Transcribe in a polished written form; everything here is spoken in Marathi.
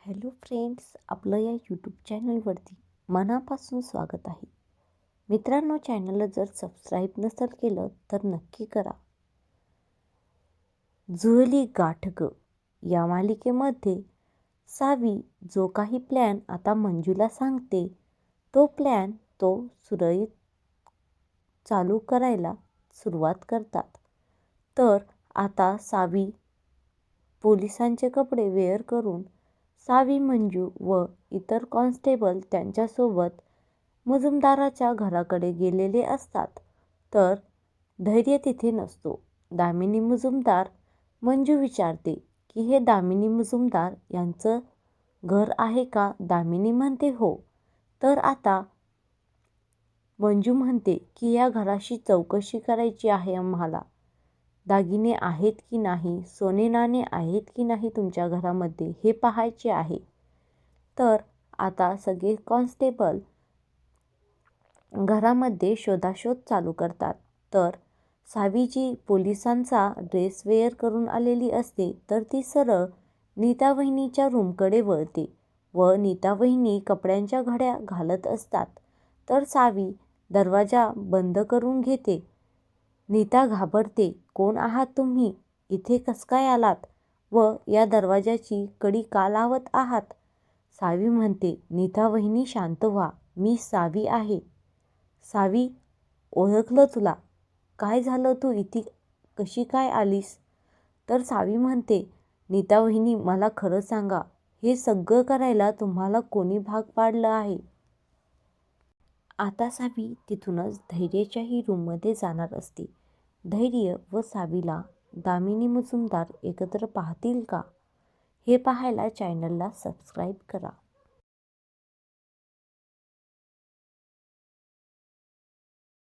हॅलो फ्रेंड्स, आपलं या यूट्यूब चॅनलवरती मनापासून स्वागत आहे. मित्रांनो, चॅनलला जर सबस्क्राईब नसेल केलं तर नक्की करा. जुळली गाठ ग या मालिकेमध्ये सावी जो काही प्लॅन आता मंजूला सांगते तो प्लॅन सुरळीत चालू करायला सुरुवात करतात. तर आता सावी पोलिसांचे कपडे वेअर करून सावी, मंजू व इतर कॉन्स्टेबल त्यांच्यासोबत मुजुमदाराच्या घराकडे गेलेले असतात. तर धैर्य तिथे नसतो. दामिनी मुजुमदार मंजू विचारते की हे दामिनी मुजुमदार यांचं घर आहे का? दामिनी म्हणते हो. तर आता मंजू म्हणते की या घराची चौकशी करायची आहे आम्हाला. दागिने आहेत की नाही, सोने नाणे आहेत की नाही तुमच्या घरामध्ये हे पाहायचे आहे. तर आता सगळे कॉन्स्टेबल घरामध्ये शोधाशोध चालू करतात. तर सावी जी पोलिसांचा ड्रेस वेअर करून आलेली असते तर ती सरळ नीता वहिनीच्या रूमकडे वळते व नीता वहिनी कपड्यांच्या घड्या घालत असतात. तर सावी दरवाजा बंद करून घेते. नीता घाबरते. कोण आहात तुम्ही? इथे कसं काय आलात? व या दरवाजाची कडी का लावत आहात? सावी म्हणते, नीता वहिनी शांत व्हा, मी सावी आहे. सावी, ओळखलं तुला. काय झालं, तू इथे कशी काय आलीस? तर सावी म्हणते, नीता वहिनी मला खरं सांगा, हे सगळं करायला तुम्हाला कोणी भाग पाडलं आहे? आता सावी तिथूनच धैर्यच्याही रूममध्ये जाणार असते. धैर्य व सावीला दामिनी मुजुमदार एकत्र पाहतील का? हे पाहायला चॅनलला सबस्क्राईब करा.